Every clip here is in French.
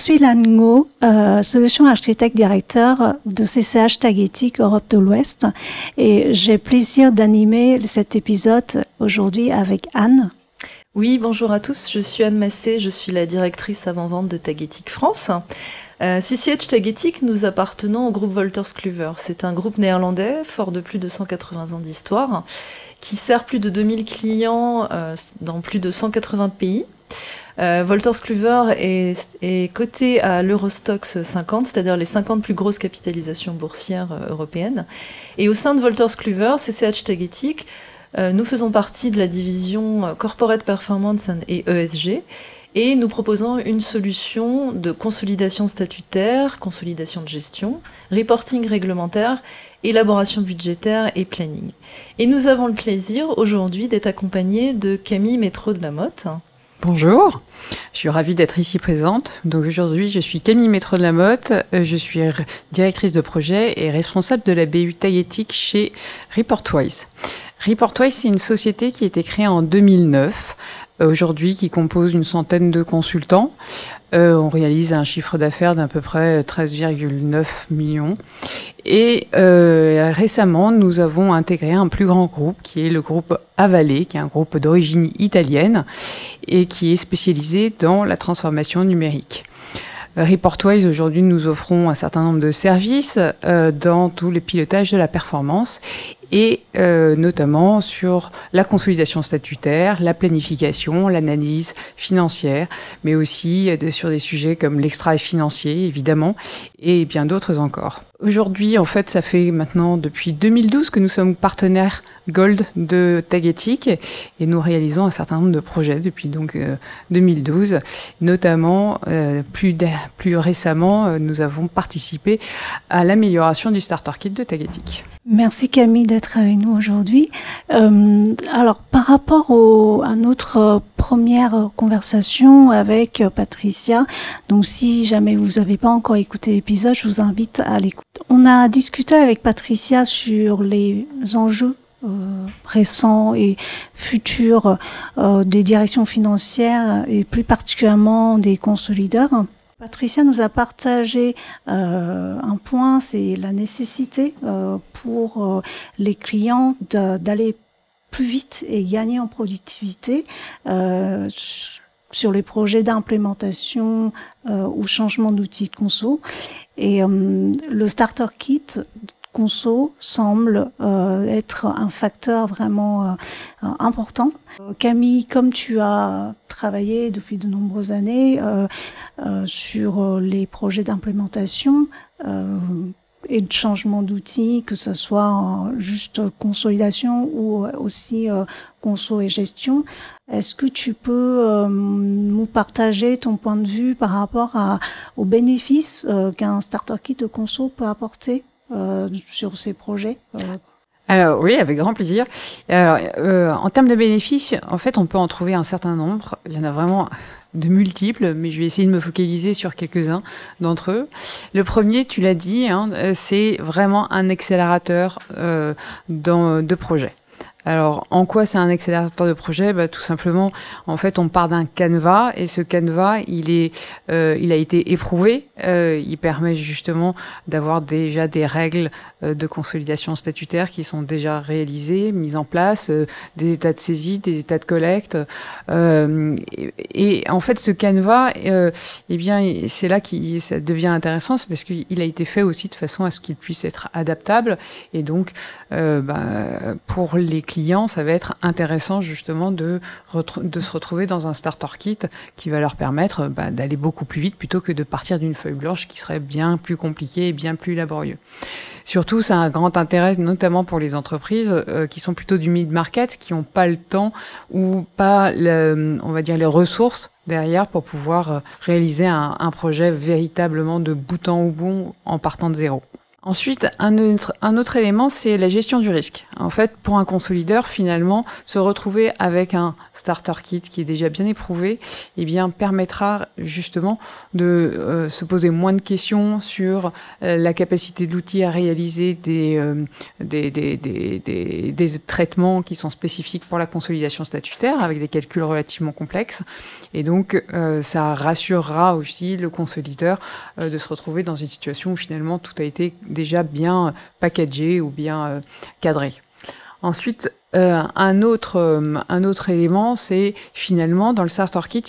suis Lan Ngo, solution architecte directeur de CCH Tagetik Europe de l'Ouest et j'ai plaisir d'animer cet épisode aujourd'hui avec Anne. Oui, bonjour à tous, je suis Anne Massé, je suis la directrice avant-vente de Tagetik France. CCH Tagetik, nous appartenons au groupe Wolters Kluwer. C'est un groupe néerlandais fort de plus de 180 ans d'histoire qui sert plus de 2000 clients dans plus de 180 pays. Wolters Kluwer est coté à l'Eurostoxx 50, c'est-à-dire les 50 plus grosses capitalisations boursières européennes. Et au sein de Wolters Kluwer, CCH Tagetik, nous faisons partie de la division Corporate Performance et ESG et nous proposons une solution de consolidation statutaire, consolidation de gestion, reporting réglementaire, élaboration budgétaire et planning. Et nous avons le plaisir aujourd'hui d'être accompagnés de Camille Métro de la Motte. Bonjour, je suis ravie d'être ici présente. Donc aujourd'hui, je suis Camille Métro de la Motte, je suis directrice de projet et responsable de la BU Tagetik chez Reportwise. Reportwise, c'est une société qui a été créée en 2009, aujourd'hui qui compose une centaine de consultants. On réalise un chiffre d'affaires d'à peu près 13,9 millions. Et récemment, nous avons intégré un plus grand groupe qui est le groupe Avale, qui est un groupe d'origine italienne et qui est spécialisé dans la transformation numérique. Reportwise, aujourd'hui, nous offrons un certain nombre de services dans tout le pilotage de la performance et notamment sur la consolidation statutaire, la planification, l'analyse financière, mais aussi sur des sujets comme l'extra-financier, évidemment, et bien d'autres encore. Aujourd'hui, en fait, ça fait maintenant depuis 2012 que nous sommes partenaires Gold de Tagetik et nous réalisons un certain nombre de projets depuis donc 2012. Notamment, plus récemment, nous avons participé à l'amélioration du Starter Kit de Tagetik. Merci Camille d'être avec nous aujourd'hui. Alors, par rapport à notre première conversation avec Patricia, donc si jamais vous n'avez pas encore écouté l'épisode, je vous invite à l'écouter. On a discuté avec Patricia sur les enjeux récents et futurs des directions financières et plus particulièrement des consolideurs. Patricia nous a partagé un point, c'est la nécessité pour les clients d'aller plus vite et gagner en productivité sur les projets d'implémentation ou changement d'outils de conso. Et le Starter Kit conso semble être un facteur vraiment important. Camille, comme tu as travaillé depuis de nombreuses années sur les projets d'implémentation et de changement d'outils, que ce soit juste consolidation ou aussi conso et gestion, est-ce que tu peux nous partager ton point de vue par rapport aux bénéfices qu'un Starter Kit de conso peut apporter sur ces projets Alors oui, avec grand plaisir. Alors, en termes de bénéfices, en fait, on peut en trouver un certain nombre. Il y en a vraiment de multiples, mais je vais essayer de me focaliser sur quelques-uns d'entre eux. Le premier, tu l'as dit, c'est vraiment un accélérateur de projet. Alors, en quoi c'est un accélérateur de projet ? Tout simplement, en fait, on part d'un canevas et ce canevas, il a été éprouvé. Il permet justement d'avoir déjà des règles de consolidation statutaire qui sont déjà réalisées, mises en place, des états de saisie, des états de collecte. Et en fait, ce canevas, eh bien, c'est là que ça devient intéressant, c'est parce qu'il a été fait aussi de façon à ce qu'il puisse être adaptable. Et donc, pour les clients, ça va être intéressant justement de se retrouver dans un starter kit qui va leur permettre d'aller beaucoup plus vite plutôt que de partir d'une feuille blanche qui serait bien plus compliquée et bien plus laborieux. Surtout, ça a un grand intérêt, notamment pour les entreprises qui sont plutôt du mid-market, qui n'ont pas le temps ou pas, on va dire, les ressources derrière pour pouvoir réaliser un projet véritablement de bout en bout en partant de zéro. Ensuite, un autre élément, c'est la gestion du risque. En fait, pour un consolideur, finalement, se retrouver avec un starter kit qui est déjà bien éprouvé, eh bien, permettra justement de se poser moins de questions sur la capacité de l'outil à réaliser des traitements qui sont spécifiques pour la consolidation statutaire, avec des calculs relativement complexes. Et donc, ça rassurera aussi le consolideur de se retrouver dans une situation où finalement tout a été déjà bien packagé ou bien cadré. Ensuite, un autre élément, c'est finalement dans le starter kit,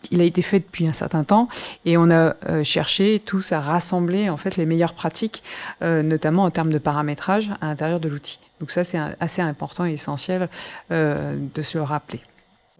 il a été fait depuis un certain temps et on a cherché tous à rassembler en fait les meilleures pratiques, notamment en termes de paramétrage à l'intérieur de l'outil. Donc ça, c'est assez important et essentiel de se le rappeler.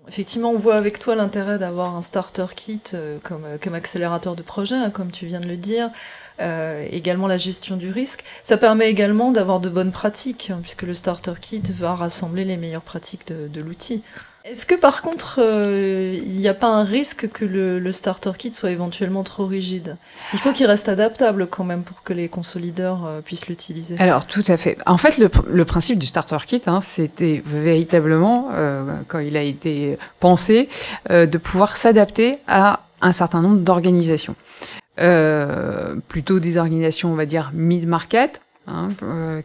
Effectivement, on voit avec toi l'intérêt d'avoir un starter kit comme accélérateur de projet, hein, comme tu viens de le dire. Également la gestion du risque. Ça permet également d'avoir de bonnes pratiques, hein, puisque le starter kit va rassembler les meilleures pratiques de l'outil. Est-ce que par contre, il n'y a pas un risque que le starter kit soit éventuellement trop rigide? Il faut qu'il reste adaptable quand même pour que les consolideurs puissent l'utiliser. Alors, tout à fait. En fait, le principe du starter kit, hein, c'était véritablement, quand il a été pensé, de pouvoir s'adapter à un certain nombre d'organisations. Plutôt des organisations, on va dire, mid-market, hein,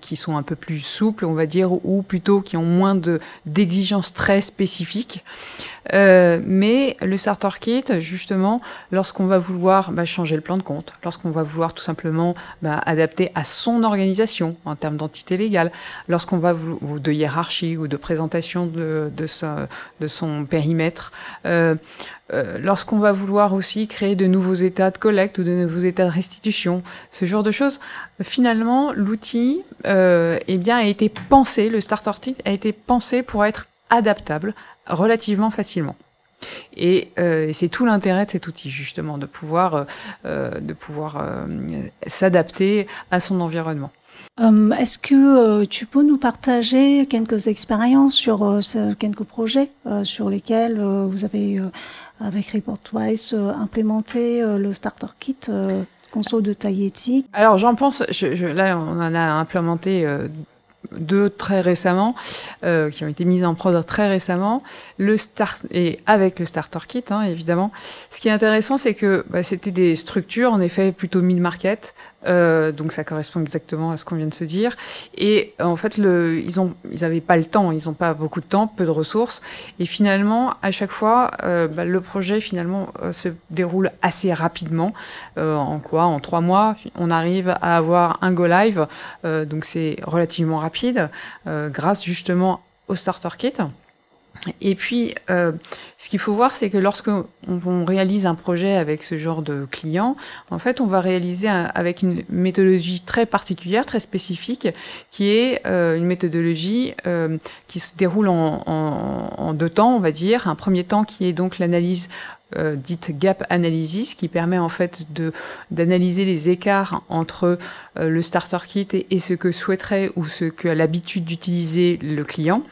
qui sont un peu plus souples, on va dire, ou plutôt qui ont moins d'exigences très spécifiques. Mais le starter kit, justement, lorsqu'on va vouloir changer le plan de compte, lorsqu'on va vouloir tout simplement adapter à son organisation en termes d'entité légale, lorsqu'on va ou de hiérarchie ou de présentation de son périmètre, lorsqu'on va vouloir aussi créer de nouveaux états de collecte ou de nouveaux états de restitution, ce genre de choses, finalement, l'outil a été pensé, le starter kit a été pensé pour être adaptable relativement facilement. Et c'est tout l'intérêt de cet outil, justement, de pouvoir s'adapter à son environnement. Est-ce que tu peux nous partager quelques expériences sur quelques projets sur lesquels vous avez, avec Reportwise, implémenté le starter kit conso de taille éthique? Alors j'en pense, là on en a implémenté deux très récemment, qui ont été mises en prod très récemment, et avec le starter kit, hein, évidemment. Ce qui est intéressant, c'est que c'était des structures, en effet, plutôt mid-market, donc ça correspond exactement à ce qu'on vient de se dire. Et en fait, ils avaient pas le temps, ils n'ont pas beaucoup de temps, peu de ressources. Et finalement, à chaque fois, le projet finalement se déroule assez rapidement. En 3 mois, on arrive à avoir un go live, donc c'est relativement rapide, grâce justement au starter kit. Et puis, ce qu'il faut voir, c'est que lorsqu'on réalise un projet avec ce genre de client, en fait, on va réaliser avec une méthodologie très particulière, très spécifique, qui est une méthodologie qui se déroule en 2 temps, on va dire. Un premier temps qui est donc l'analyse dite gap analysis, qui permet en fait d'analyser les écarts entre le starter kit et ce que souhaiterait ou ce qu'a l'habitude d'utiliser le client,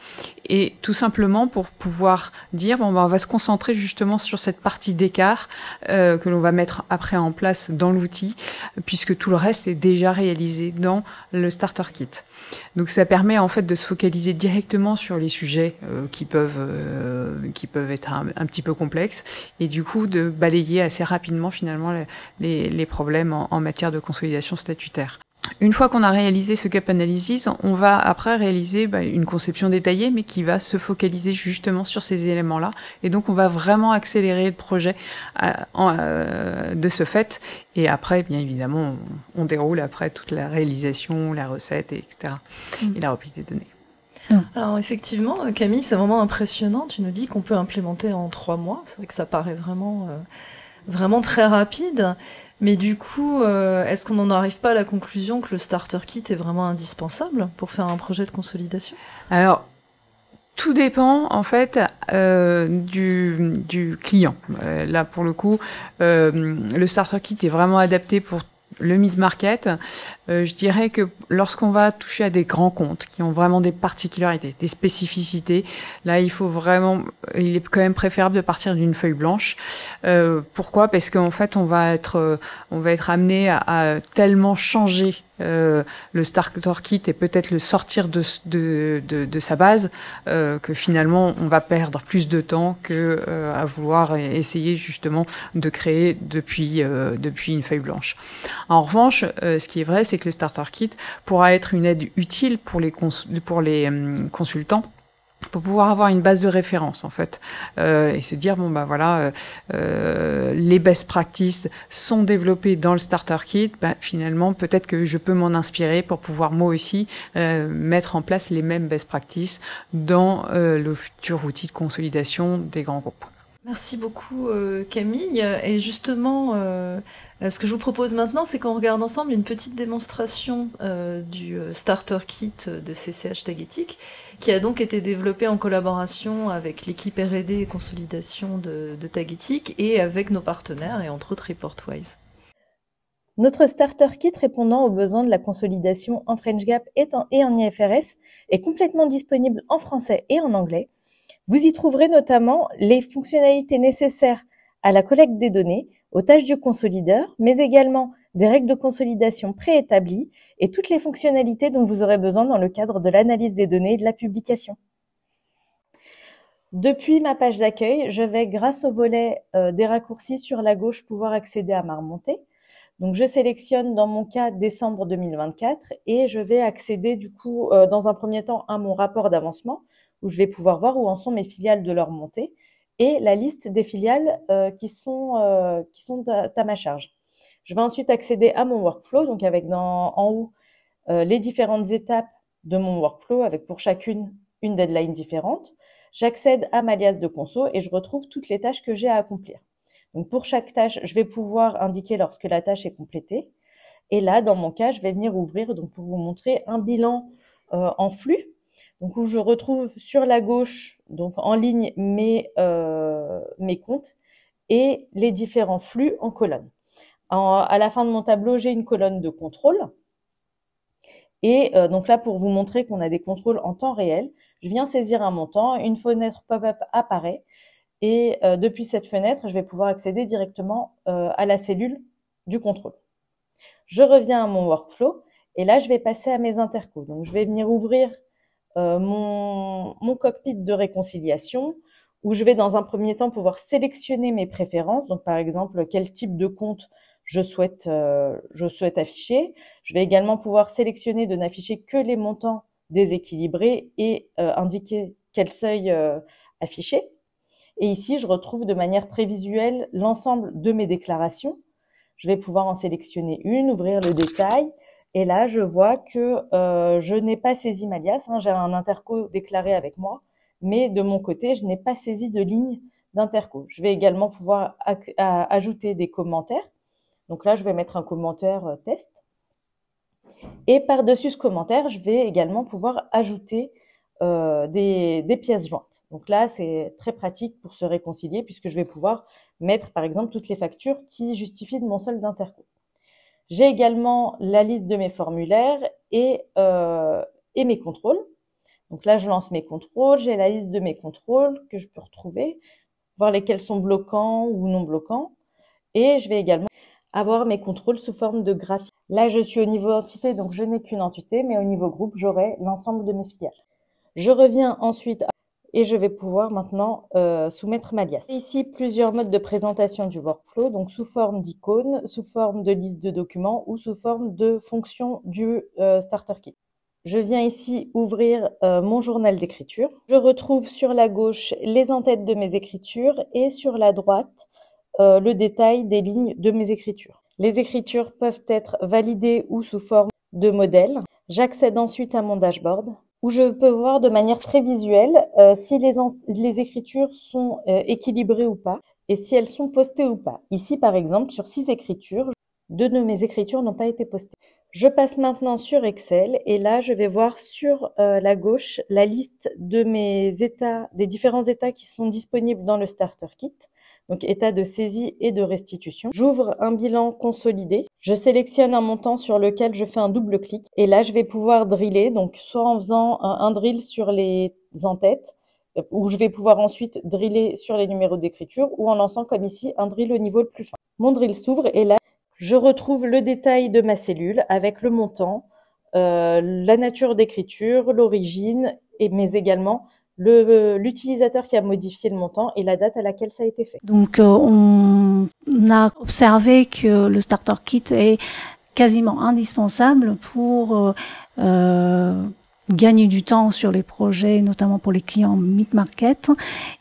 et tout simplement pour pouvoir dire on va se concentrer justement sur cette partie d'écart que l'on va mettre après en place dans l'outil, puisque tout le reste est déjà réalisé dans le starter kit. Donc ça permet en fait de se focaliser directement sur les sujets qui peuvent être un petit peu complexes, et du coup de balayer assez rapidement finalement les problèmes en matière de consolidation statutaire. Une fois qu'on a réalisé ce gap analysis, on va après réaliser une conception détaillée, mais qui va se focaliser justement sur ces éléments-là. Et donc, on va vraiment accélérer le projet de ce fait. Et après, bien évidemment, on déroule après toute la réalisation, la recette, etc. Et la reprise des données. Alors effectivement, Camille, c'est vraiment impressionnant. Tu nous dis qu'on peut implémenter en 3 mois. C'est vrai que ça paraît vraiment très rapide. Mais du coup, est-ce qu'on n'en arrive pas à la conclusion que le starter kit est vraiment indispensable pour faire un projet de consolidation? Alors, tout dépend en fait du client. Là, pour le coup, le starter kit est vraiment adapté pour le mid-market. Je dirais que lorsqu'on va toucher à des grands comptes qui ont vraiment des particularités, des spécificités, là il est quand même préférable de partir d'une feuille blanche. Pourquoi? Parce qu'en fait on va être amené à tellement changer le starter kit et peut-être le sortir de sa base que finalement on va perdre plus de temps que à vouloir essayer justement de créer depuis une feuille blanche. En revanche, ce qui est vrai, c'est que le starter kit pourra être une aide utile pour les consultants, pour pouvoir avoir une base de référence en fait et se dire bon bah voilà les best practices sont développées dans le starter kit, bah, finalement peut-être que je peux m'en inspirer pour pouvoir moi aussi mettre en place les mêmes best practices dans le futur outil de consolidation des grands groupes. Merci beaucoup Camille. Et justement, ce que je vous propose maintenant, c'est qu'on regarde ensemble une petite démonstration du Starter Kit de CCH Tagetik, qui a donc été développé en collaboration avec l'équipe R&D et consolidation de Tagetik et avec nos partenaires, et entre autres Reportwise. Notre Starter Kit répondant aux besoins de la consolidation en French Gap et en IFRS est complètement disponible en français et en anglais. Vous y trouverez notamment les fonctionnalités nécessaires à la collecte des données, aux tâches du consolideur, mais également des règles de consolidation préétablies et toutes les fonctionnalités dont vous aurez besoin dans le cadre de l'analyse des données et de la publication. Depuis ma page d'accueil, je vais, grâce au volet des raccourcis sur la gauche, pouvoir accéder à ma remontée. Donc, je sélectionne dans mon cas décembre 2024 et je vais accéder du coup dans un premier temps à mon rapport d'avancement où je vais pouvoir voir où en sont mes filiales de leur montée et la liste des filiales qui sont à ma charge. Je vais ensuite accéder à mon workflow, donc avec en haut les différentes étapes de mon workflow avec pour chacune une deadline différente. J'accède à ma liasse de conso et je retrouve toutes les tâches que j'ai à accomplir. Donc pour chaque tâche, je vais pouvoir indiquer lorsque la tâche est complétée. Et là, dans mon cas, je vais venir ouvrir donc pour vous montrer un bilan en flux. Donc où je retrouve sur la gauche, donc en ligne, mes comptes et les différents flux en colonne. À la fin de mon tableau, j'ai une colonne de contrôle. Et donc là, pour vous montrer qu'on a des contrôles en temps réel, je viens saisir un montant, une fenêtre pop-up apparaît. Et depuis cette fenêtre, je vais pouvoir accéder directement à la cellule du contrôle. Je reviens à mon workflow et là, je vais passer à mes intercos. Donc, je vais venir ouvrir mon cockpit de réconciliation où je vais dans un premier temps pouvoir sélectionner mes préférences. Donc, par exemple, quel type de compte je souhaite afficher. Je vais également pouvoir sélectionner de n'afficher que les montants déséquilibrés et indiquer quel seuil afficher. Et ici, je retrouve de manière très visuelle l'ensemble de mes déclarations. Je vais pouvoir en sélectionner une, ouvrir le détail. Et là, je vois que je n'ai pas saisi ma liasse. J'ai un interco déclaré avec moi. Mais de mon côté, je n'ai pas saisi de ligne d'interco. Je vais également pouvoir ajouter des commentaires. Donc là, je vais mettre un commentaire test. Et par-dessus ce commentaire, je vais également pouvoir ajouter des pièces jointes. Donc là, c'est très pratique pour se réconcilier puisque je vais pouvoir mettre, par exemple, toutes les factures qui justifient de mon solde d'interco. J'ai également la liste de mes formulaires et mes contrôles. Donc là, je lance mes contrôles. J'ai la liste de mes contrôles que je peux retrouver, voir lesquels sont bloquants ou non bloquants. Et je vais également avoir mes contrôles sous forme de graphique. Là, je suis au niveau entité, donc je n'ai qu'une entité, mais au niveau groupe, j'aurai l'ensemble de mes filiales. Je reviens ensuite et je vais pouvoir maintenant soumettre ma liasse. Ici, plusieurs modes de présentation du workflow, donc sous forme d'icône, sous forme de liste de documents ou sous forme de fonction du Starter Kit. Je viens ici ouvrir mon journal d'écriture. Je retrouve sur la gauche les en-têtes de mes écritures et sur la droite le détail des lignes de mes écritures. Les écritures peuvent être validées ou sous forme de modèle. J'accède ensuite à mon dashboard où je peux voir de manière très visuelle si les écritures sont équilibrées ou pas et si elles sont postées ou pas. Ici, par exemple, sur 6 écritures, 2 de mes écritures n'ont pas été postées. Je passe maintenant sur Excel et là, je vais voir sur la gauche la liste de mes états, des différents états qui sont disponibles dans le Starter Kit. donc état de saisie et de restitution. J'ouvre un bilan consolidé. Je sélectionne un montant sur lequel je fais un double clic et là je vais pouvoir driller, donc soit en faisant un drill sur les en-têtes, où je vais pouvoir ensuite driller sur les numéros d'écriture ou en lançant comme ici un drill au niveau le plus fin. Mon drill s'ouvre et là je retrouve le détail de ma cellule avec le montant, la nature d'écriture, l'origine, mais également l'utilisateur qui a modifié le montant et la date à laquelle ça a été fait. Donc on a observé que le Starter Kit est quasiment indispensable pour gagner du temps sur les projets, notamment pour les clients mid-market,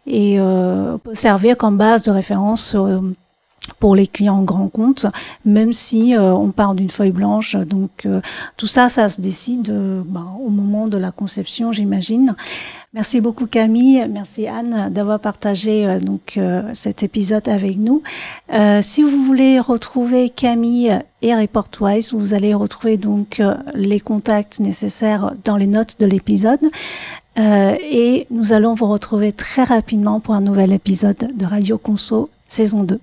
et peut servir comme base de référence pour les clients grands comptes, même si on part d'une feuille blanche. Donc tout ça, ça se décide au moment de la conception, j'imagine. Merci beaucoup Camille, merci Anne d'avoir partagé cet épisode avec nous. Si vous voulez retrouver Camille et Reportwise, vous allez retrouver donc les contacts nécessaires dans les notes de l'épisode. Et nous allons vous retrouver très rapidement pour un nouvel épisode de Radio Conso saison 2.